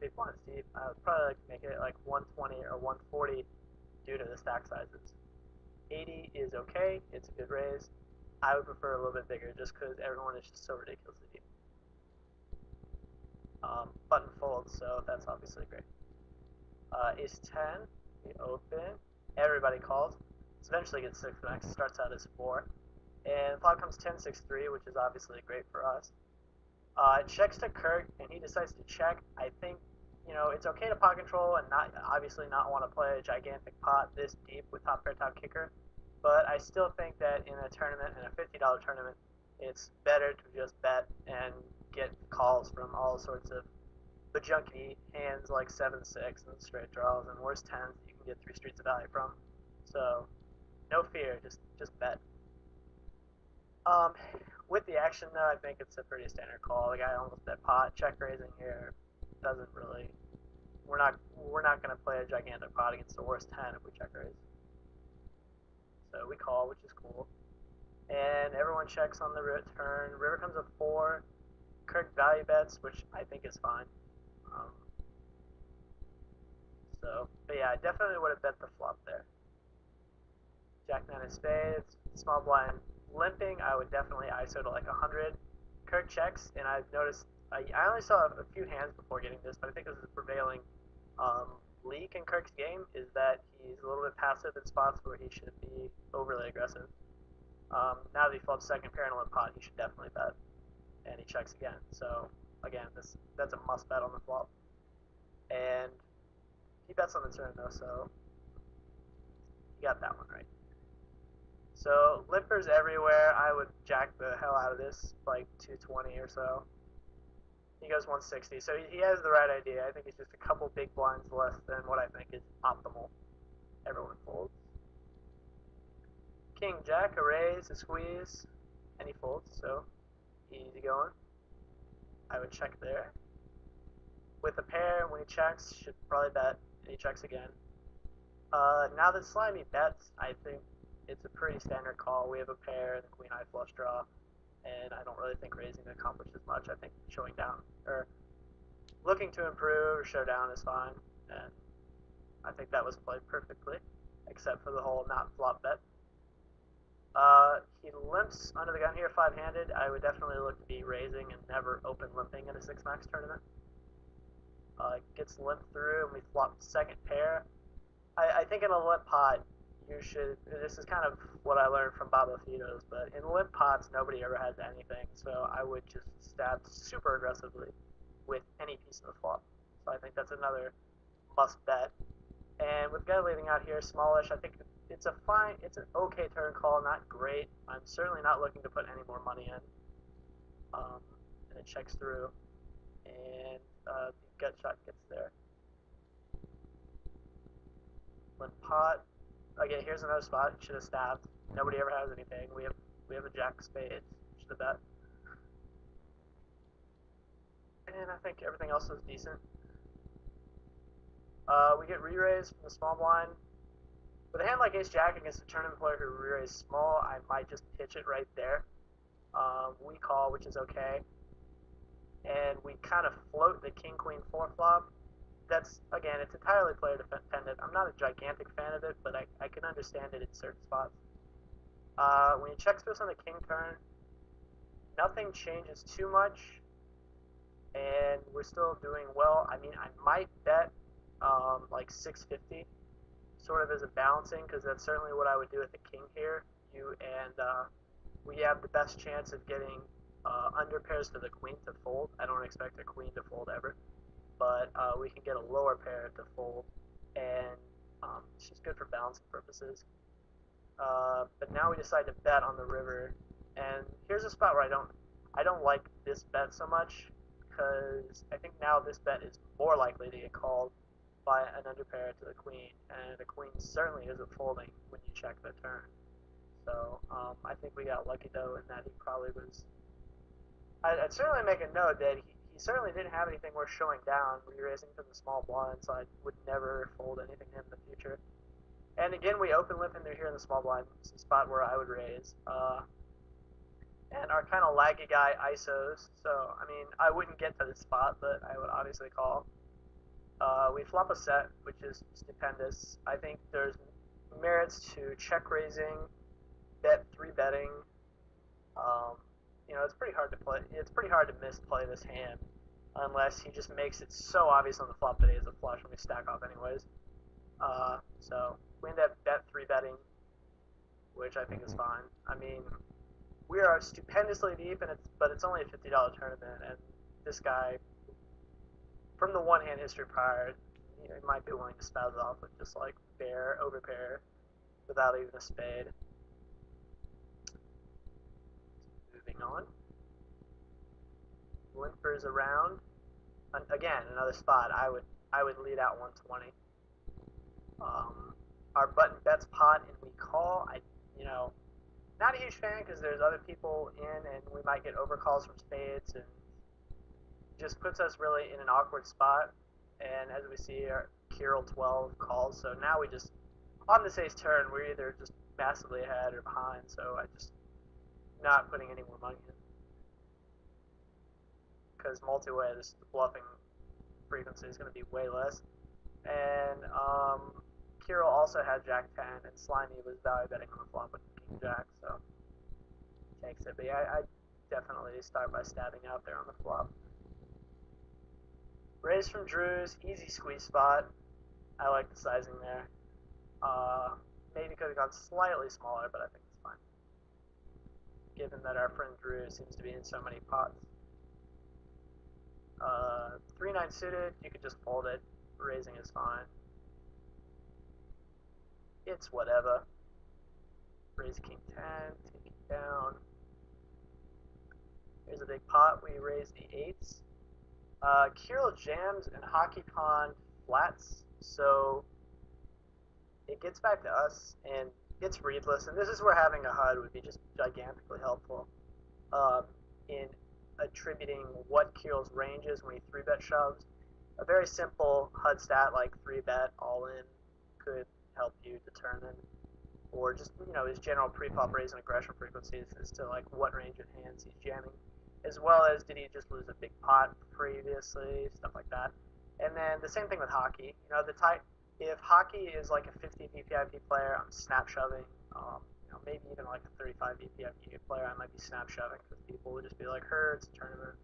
big blinds deep. I would probably like to make it like 120 or 140 due to the stack sizes. 80 is okay, it's a good raise. I would prefer a little bit bigger just because everyone is just so ridiculously deep. Button folds, so that's obviously great. Ace 10, we open, everybody calls. This eventually gets 6 max, starts out as 4. And flop comes 10-6-3, which is obviously great for us. It checks to Kirk, and he decides to check. I think, it's okay to pot control and obviously not want to play a gigantic pot this deep with top pair, top kicker. But I still think that in a tournament, in a $50 tournament, it's better to just bet and get calls from all sorts of junky hands like 7-6 and straight draws and worse 10s that you can get 3 streets of value from. So, no fear, just bet. With the action though, I think it's a pretty standard call. The guy almost bet pot. Check raising here doesn't really. We're not gonna play a gigantic pot against the worst 10 if we check raise. So we call, which is cool. And everyone checks on the turn. River comes a 4. Kirk value bets, which I think is fine. But yeah, I definitely would have bet the flop there. Jack 9 of spades, small blind limping, I would definitely ISO to like 100. Kirk checks, and I've noticed, I only saw a few hands before getting this, but I think this is a prevailing leak in Kirk's game, is that he's a little bit passive in spots where he should be overly aggressive. Now that he flops second pair in a limp pot, he should definitely bet. And he checks again. So, again, that's a must bet on the flop. And he bets on the turn, though, so he got that one right. So, limpers everywhere. I would jack the hell out of this, like 220 or so. He goes 160, so he has the right idea. I think it's just a couple big blinds less than what I think is optimal. Everyone folds. King Jack, a raise, a squeeze, and he folds, so easy going. I would check there. With a pair, when he checks, should probably bet, and he checks again. Now that Slimy bets, I think it's a pretty standard call. We have a pair and the queen high flush draw, and I don't really think raising accomplishes much. I think showing down, or looking to improve or show down is fine, and I think that was played perfectly, except for the whole not flop bet. He limps under the gun here, 5-handed. I would definitely look to be raising and never open limping in a 6 max tournament. Gets limped through, and we flop second pair. I think in a limp pot, you should, this is kind of what I learned from Bobo Fitos, but in limp pots, nobody ever has anything, so I would just stab super aggressively with any piece of the flop. So I think that's another must bet. And with guy leaving out here, smallish, I think it's an okay turn call, not great. I'm certainly not looking to put any more money in. And it checks through, and the gut shot gets there. Limp pot. Again, here's another spot. Should have stabbed. Nobody ever has anything. We have a jack spades. Should have bet. And I think everything else was decent. We get re-raised from the small blind. With a hand like ace jack against a tournament player who re-raised small, I might just pitch it right there. We call, which is okay. And we kind of float the king queen 4 flop. That's, again, it's entirely player dependent. I'm not a gigantic fan of it, but I can understand it in certain spots. When he checks us on the king turn, nothing changes too much, and we're still doing well. I mean, I might bet like 650, sort of as a balancing, because that's certainly what I would do with the king here. We have the best chance of getting under pairs for the queen to fold. I don't expect a queen to fold ever, but we can get a lower pair to fold, and it's just good for balancing purposes. But now we decide to bet on the river, and here's a spot where I don't like this bet so much, because I think now this bet is more likely to get called by an underpair to the queen, and the queen certainly isn't folding when you check the turn. So I think we got lucky though in that he probably was. I'd certainly make a note that he certainly didn't have anything worth showing down. Re-raising from the small blind, so I would never fold anything in the future. And again, we open limp in there here in the small blind. It's a spot where I would raise. And our kind of laggy guy ISOs. So, I mean, I wouldn't get to this spot, but I would obviously call. We flop a set, which is stupendous. I think there's merits to check raising, bet three betting. Um, it's pretty hard to play. It's pretty hard to misplay this hand unless he just makes it so obvious on the flop that he has a flush when we stack off anyways. So we end up bet three betting, which I think is fine. I mean, we are stupendously deep, but it's only a $50 tournament, and this guy, from the one hand history prior, he might be willing to spout it off with just like pair, overpair, without even a spade. Moving on. Limpers around. Again, another spot. I would lead out 120. Our button bets pot and we call. Not a huge fan because there's other people in and we might get overcalls from spades and just puts us really in an awkward spot. And as we see, our Kirill 12 calls. So now we just, on this ace turn, we're either just massively ahead or behind. So I just not putting any more money in. Because multi-way, the bluffing frequency is going to be way less. And Kirill also had Jack 10, and Slimy was value betting on the flop with King Jack, so takes it. But yeah, I definitely start by stabbing out there on the flop. Raise from Drews, easy squeeze spot. I like the sizing there. Maybe could have gone slightly smaller, but I think it's fine. Given that our friend Drew seems to be in so many pots. 3-9 suited, you could just fold it. Raising is fine. It's whatever. Raise King 10, take it down. Here's a big pot. We raise the 8s. Kirill jams and Hockey Pond flats, so it gets back to us and it's readless. And this is where having a HUD would be just gigantically helpful in attributing what Kirill's range is when he 3-bet shoves. A very simple HUD stat like 3-bet all in could help you determine, or just his general pre-flop raise and aggression frequencies as to like what range of hands he's jamming, as well as did he just lose a big pot previously, stuff like that. And then the same thing with hockey. If hockey is like a 50 VPIP player, I'm snap shoving. Maybe even like a 35 VPIP player, I might be snap shoving because people would just be like, "It's a tournament.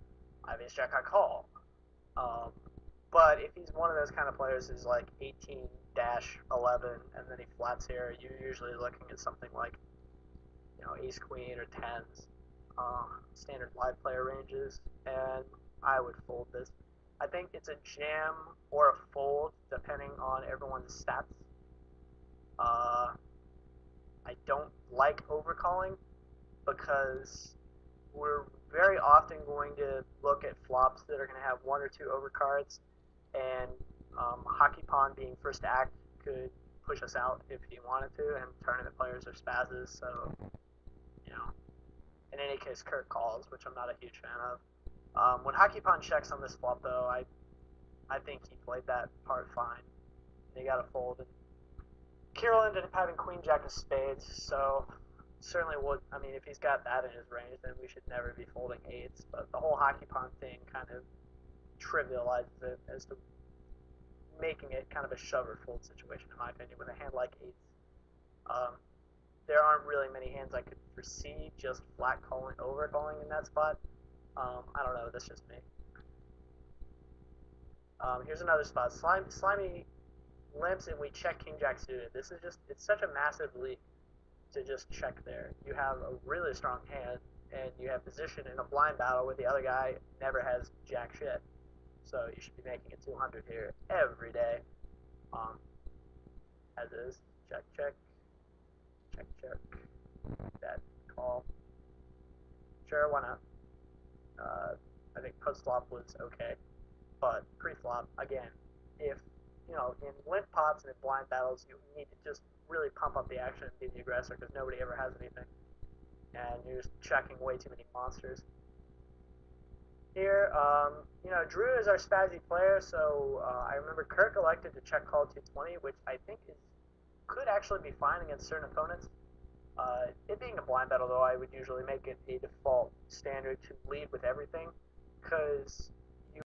I have ace jack, I call." But if he's one of those kind of players who's like 18-11 and then he flats here, you're usually looking at something like ace queen or tens, standard live player ranges, and I would fold this. I think it's a jam or a fold depending on everyone's stats. I don't like overcalling because we're very often going to look at flops that are going to have one or two overcards, and Hockey Pond being first act could push us out if he wanted to, and tournament players are spazzes, so, in any case, Kirk calls, which I'm not a huge fan of. When Hockey Pond checks on this flop, though, I think he played that part fine. They got to fold, and Kirill ended up having Queen Jack of spades, so certainly would. I mean, if he's got that in his range, then we should never be folding 8s. But the whole Hockey Pond thing kind of trivializes it as to making it kind of a shover fold situation, in my opinion, with a hand like 8s. There aren't really many hands I could foresee just flat calling, over calling in that spot. I don't know. That's just me. Here's another spot. Slimy limps and we check King Jack suited. This is it's such a massive leap to just check there. You have a really strong hand and you have position in a blind battle where the other guy never has jack shit. So you should be making it 200 here every day. As is. Check, check. Check, check. Bet, call. Sure, why not? I think post-flop was okay. But pre-flop, again, if in limp pots and in blind battles, you need to just really pump up the action and be the aggressor because nobody ever has anything. And you're just checking way too many monsters. Here, Drew is our spazzy player, so I remember Kirk elected to check call 220, which I think could actually be fine against certain opponents. It being a blind battle, though, I would usually make it a default standard to lead with everything, because